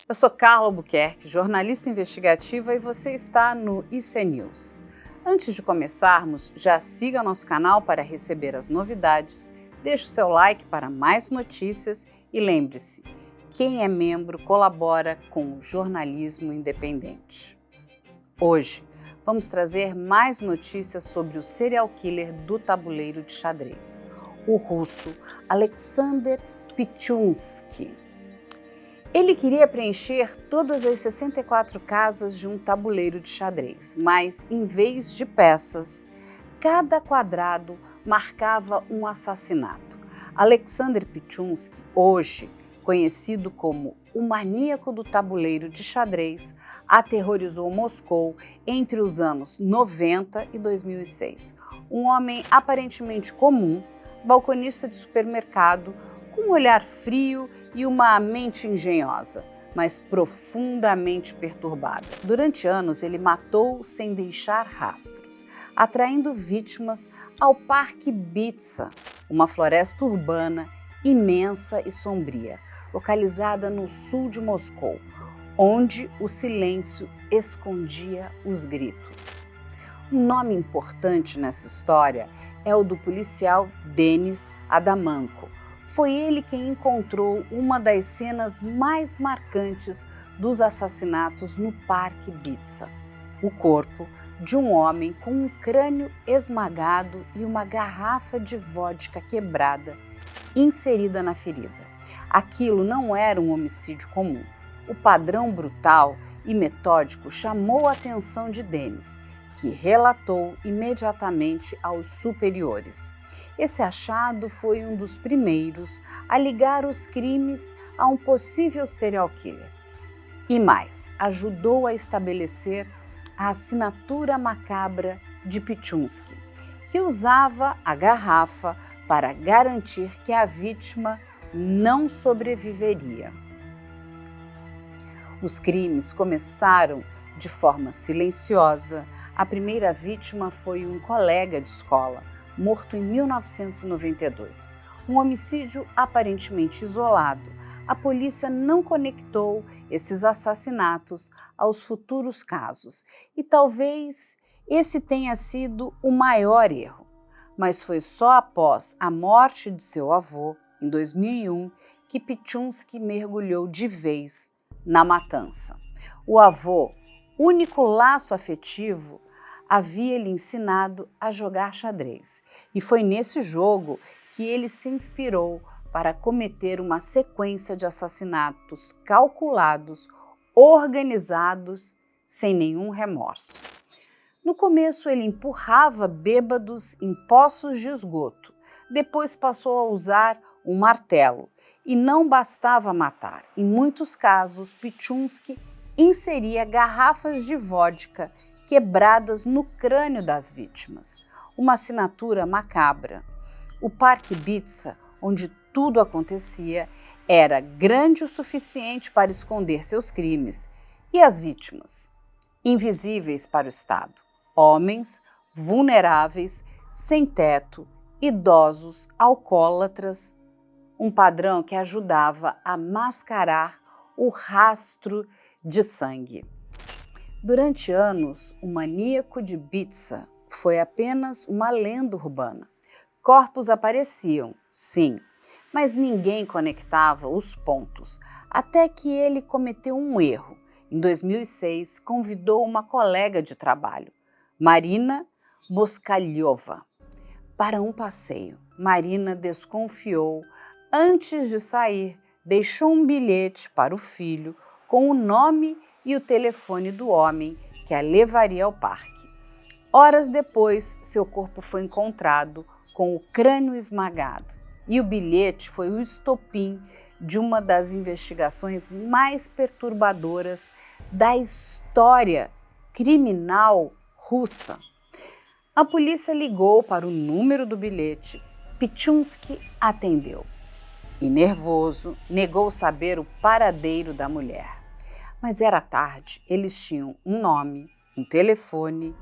Eu sou Carla Albuquerque, jornalista investigativa, e você está no IC News. Antes de começarmos, já siga nosso canal para receber as novidades, deixe o seu like para mais notícias e lembre-se, quem é membro colabora com o jornalismo independente. Hoje, vamos trazer mais notícias sobre o serial killer do tabuleiro de xadrez, o russo Alexander Pichunsky. Ele queria preencher todas as 64 casas de um tabuleiro de xadrez, mas em vez de peças, cada quadrado marcava um assassinato. Alexander Pichunsky, hoje conhecido como o maníaco do tabuleiro de xadrez, aterrorizou Moscou entre os anos 90 e 2006. Um homem aparentemente comum, balconista de supermercado, com um olhar frio e uma mente engenhosa, mas profundamente perturbada. Durante anos, ele matou sem deixar rastros, atraindo vítimas ao Parque Bitsa, uma floresta urbana imensa e sombria, localizada no sul de Moscou, onde o silêncio escondia os gritos. Um nome importante nessa história é o do policial Denis Adamanko. Foi ele quem encontrou uma das cenas mais marcantes dos assassinatos no Parque Bitsa: o corpo de um homem com um crânio esmagado e uma garrafa de vodka quebrada inserida na ferida. Aquilo não era um homicídio comum. O padrão brutal e metódico chamou a atenção de Denis, que relatou imediatamente aos superiores. Esse achado foi um dos primeiros a ligar os crimes a um possível serial killer. E mais, ajudou a estabelecer a assinatura macabra de Pichunsky, que usava a garrafa para garantir que a vítima não sobreviveria. Os crimes começaram de forma silenciosa. A primeira vítima foi um colega de escola, morto em 1992. Um homicídio aparentemente isolado. A polícia não conectou esses assassinatos aos futuros casos. E talvez esse tenha sido o maior erro. Mas foi só após a morte de seu avô, em 2001, que Pichunsky mergulhou de vez na matança. O avô, único laço afetivo, havia lhe ensinado a jogar xadrez. E foi nesse jogo que ele se inspirou para cometer uma sequência de assassinatos calculados, organizados, sem nenhum remorso. No começo, ele empurrava bêbados em poços de esgoto. Depois passou a usar um martelo. E não bastava matar. Em muitos casos, Pichunsky inseria garrafas de vodka quebradas no crânio das vítimas. Uma assinatura macabra. O Parque Bitsa, onde tudo acontecia, era grande o suficiente para esconder seus crimes. E as vítimas? Invisíveis para o Estado. Homens vulneráveis, sem teto, idosos, alcoólatras. Um padrão que ajudava a mascarar o rastro de sangue. Durante anos, o maníaco de Bitsa foi apenas uma lenda urbana. Corpos apareciam, sim, mas ninguém conectava os pontos, até que ele cometeu um erro. Em 2006, convidou uma colega de trabalho, Marina Moskalyova, para um passeio. Marina desconfiou. Antes de sair, deixou um bilhete para o filho com o nome e o telefone do homem que a levaria ao parque. Horas depois, seu corpo foi encontrado com o crânio esmagado. E o bilhete foi o estopim de uma das investigações mais perturbadoras da história criminal russa. A polícia ligou para o número do bilhete. Pichunsky atendeu. E, nervoso, negou saber o paradeiro da mulher. Mas era tarde, eles tinham um nome, um telefone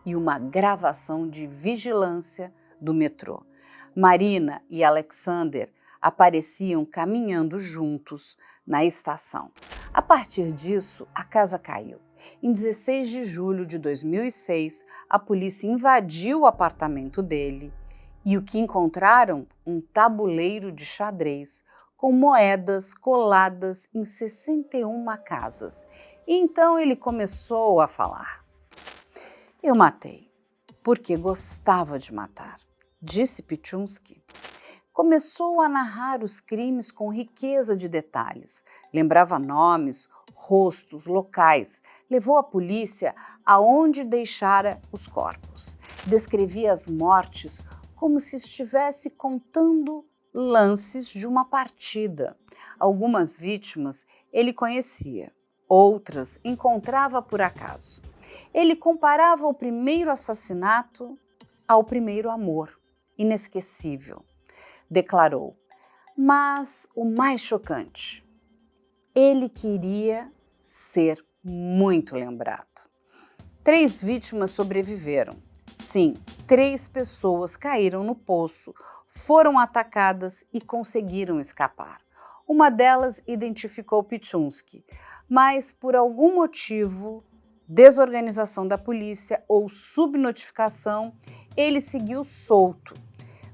e uma gravação de vigilância do metrô. Marina e Alexander apareciam caminhando juntos na estação. A partir disso, a casa caiu. Em 16 de julho de 2006, a polícia invadiu o apartamento dele e o que encontraram? Um tabuleiro de xadrez com moedas coladas em 61 casas. E então ele começou a falar. Eu matei, porque gostava de matar, disse Pichulski. Começou a narrar os crimes com riqueza de detalhes, lembrava nomes, rostos, locais, levou a polícia aonde deixara os corpos. Descrevia as mortes como se estivesse contando lances de uma partida. Algumas vítimas ele conhecia, outras encontrava por acaso. Ele comparava o primeiro assassinato ao primeiro amor, inesquecível. Declarou, mas o mais chocante, ele queria ser muito lembrado. 3 vítimas sobreviveram. Sim, 3 pessoas caíram no poço, foram atacadas e conseguiram escapar. Uma delas identificou Pichulski, mas por algum motivo, desorganização da polícia ou subnotificação, ele seguiu solto.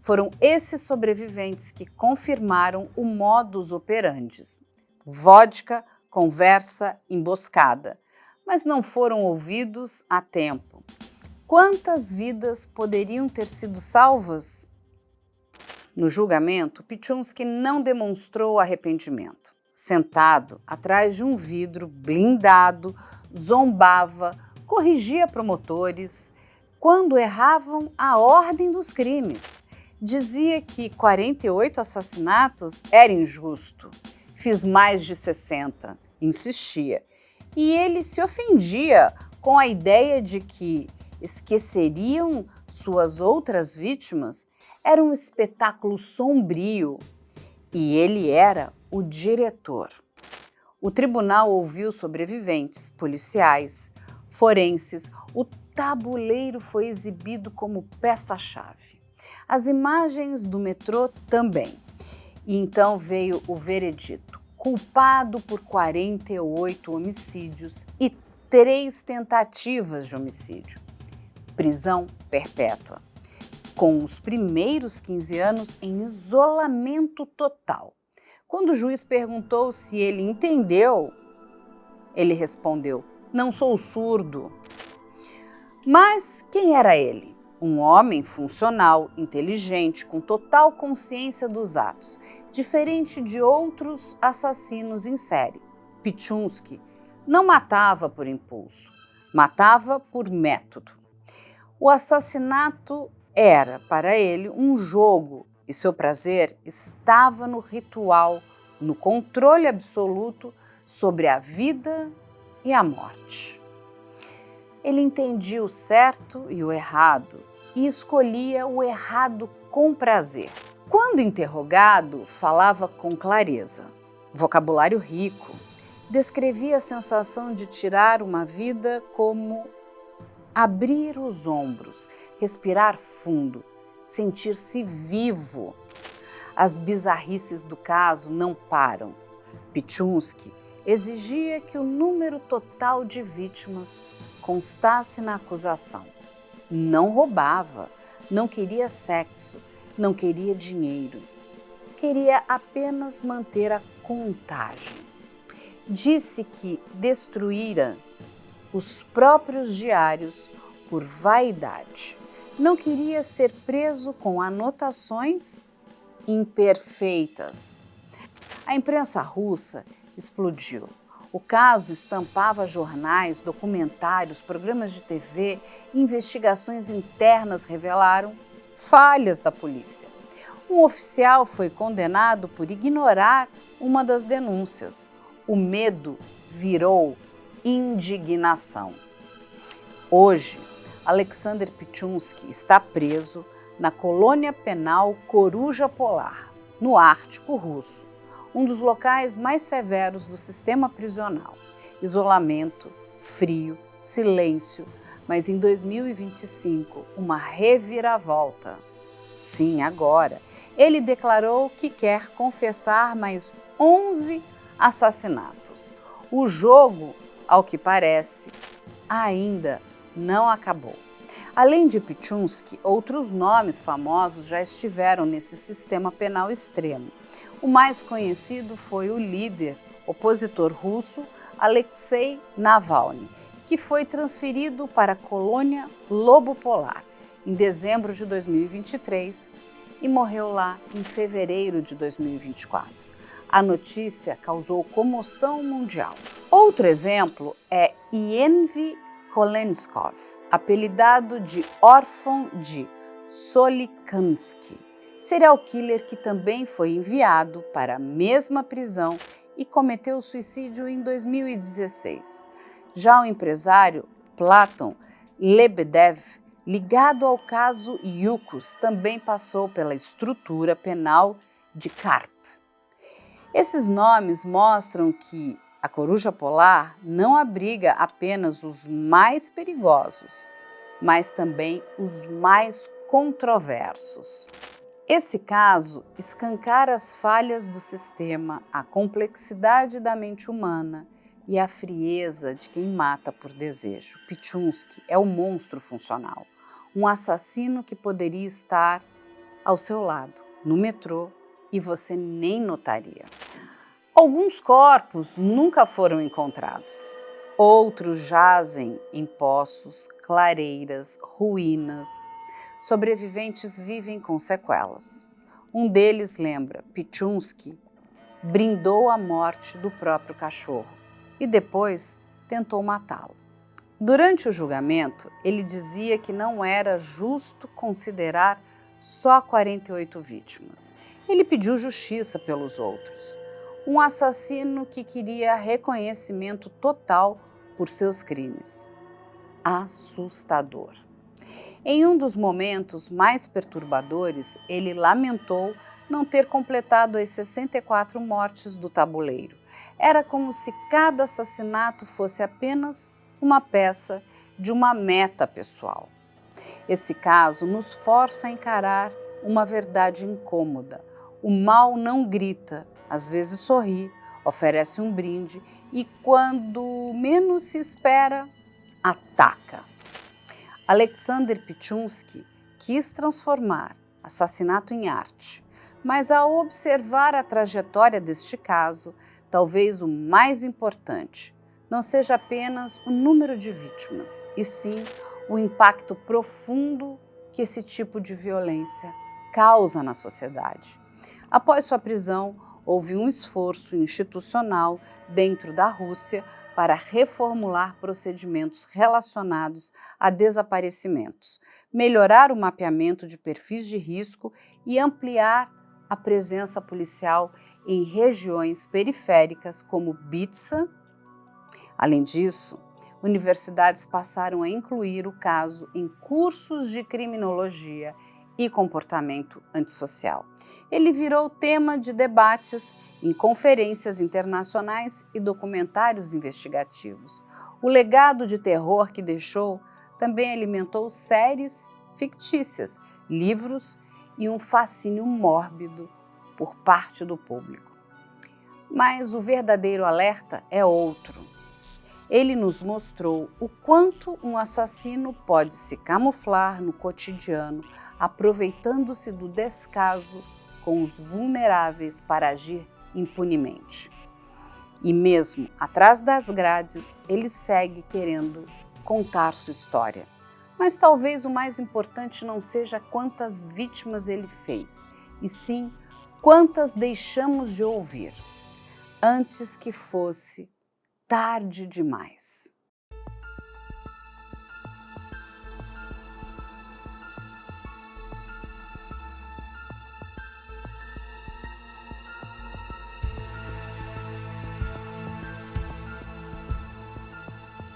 Foram esses sobreviventes que confirmaram o modus operandi. Vodka, conversa, emboscada. Mas não foram ouvidos a tempo. Quantas vidas poderiam ter sido salvas? No julgamento, Pichulski não demonstrou arrependimento. Sentado atrás de um vidro blindado, zombava, corrigia promotores quando erravam a ordem dos crimes. Dizia que 48 assassinatos era injusto. Fiz mais de 60, insistia. E ele se ofendia com a ideia de que esqueceriam suas outras vítimas. Era um espetáculo sombrio e ele era o diretor. O tribunal ouviu sobreviventes, policiais, forenses. O tabuleiro foi exibido como peça-chave. As imagens do metrô também. E então veio o veredito. Culpado por 48 homicídios e 3 tentativas de homicídio. Prisão perpétua. Com os primeiros 15 anos em isolamento total. Quando o juiz perguntou se ele entendeu, ele respondeu, não sou surdo. Mas quem era ele? Um homem funcional, inteligente, com total consciência dos atos, diferente de outros assassinos em série. Pichulski não matava por impulso, matava por método. O assassinato era, para ele, um jogo e seu prazer estava no ritual, no controle absoluto sobre a vida e a morte. Ele entendia o certo e o errado e escolhia o errado com prazer. Quando interrogado, falava com clareza, vocabulário rico, descrevia a sensação de tirar uma vida como abrir os ombros, respirar fundo, sentir-se vivo. As bizarrices do caso não param. Pichulski exigia que o número total de vítimas constasse na acusação. Não roubava, não queria sexo, não queria dinheiro. Queria apenas manter a contagem. Disse que destruíra os próprios diários por vaidade. Não queria ser preso com anotações imperfeitas. A imprensa russa explodiu. O caso estampava jornais, documentários, programas de TV, investigações internas revelaram falhas da polícia. Um oficial foi condenado por ignorar uma das denúncias. O medo virou indignação. Hoje, Alexander Pichulski está preso na colônia penal Coruja Polar, no Ártico russo, um dos locais mais severos do sistema prisional. Isolamento, frio, silêncio, mas em 2025, uma reviravolta. Sim, agora, Ele declarou que quer confessar mais 11 assassinatos. O jogo, ao que parece, ainda não acabou. Além de Pichunsky, outros nomes famosos já estiveram nesse sistema penal extremo. O mais conhecido foi o líder opositor russo Alexei Navalny, que foi transferido para a colônia Lobo Polar em dezembro de 2023 e morreu lá em fevereiro de 2024. A notícia causou comoção mundial. Outro exemplo é Yenvy Kolenskov, apelidado de órfão de Solikansky, serial killer que também foi enviado para a mesma prisão e cometeu suicídio em 2016. Já o empresário Platon Lebedev, ligado ao caso Yukos, também passou pela estrutura penal de Karp. Esses nomes mostram que a coruja polar não abriga apenas os mais perigosos, mas também os mais controversos. Esse caso escancara as falhas do sistema, a complexidade da mente humana e a frieza de quem mata por desejo. Pichunsky é o monstro funcional, um assassino que poderia estar ao seu lado, no metrô, e você nem notaria. Alguns corpos nunca foram encontrados. Outros jazem em poços, clareiras, ruínas. Sobreviventes vivem com sequelas. Um deles lembra: Pichunsky brindou a morte do próprio cachorro e depois tentou matá-lo. Durante o julgamento, ele dizia que não era justo considerar só 48 vítimas. Ele pediu justiça pelos outros. Um assassino que queria reconhecimento total por seus crimes. Assustador. Em um dos momentos mais perturbadores, ele lamentou não ter completado as 64 mortes do tabuleiro. Era como se cada assassinato fosse apenas uma peça de uma meta pessoal. Esse caso nos força a encarar uma verdade incômoda. O mal não grita, às vezes sorri, oferece um brinde e, quando menos se espera, ataca. Alexander Pichunsky quis transformar assassinato em arte, mas ao observar a trajetória deste caso, talvez o mais importante não seja apenas o número de vítimas, e sim o impacto profundo que esse tipo de violência causa na sociedade. Após sua prisão, houve um esforço institucional dentro da Rússia para reformular procedimentos relacionados a desaparecimentos, melhorar o mapeamento de perfis de risco e ampliar a presença policial em regiões periféricas como Bitsa. Além disso, universidades passaram a incluir o caso em cursos de criminologia e comportamento antissocial. Ele virou tema de debates em conferências internacionais e documentários investigativos. O legado de terror que deixou também alimentou séries fictícias, livros e um fascínio mórbido por parte do público. Mas o verdadeiro alerta é outro. Ele nos mostrou o quanto um assassino pode se camuflar no cotidiano, aproveitando-se do descaso com os vulneráveis para agir impunemente. E mesmo atrás das grades, ele segue querendo contar sua história. Mas talvez o mais importante não seja quantas vítimas ele fez, e sim quantas deixamos de ouvir, antes que fosse tarde demais.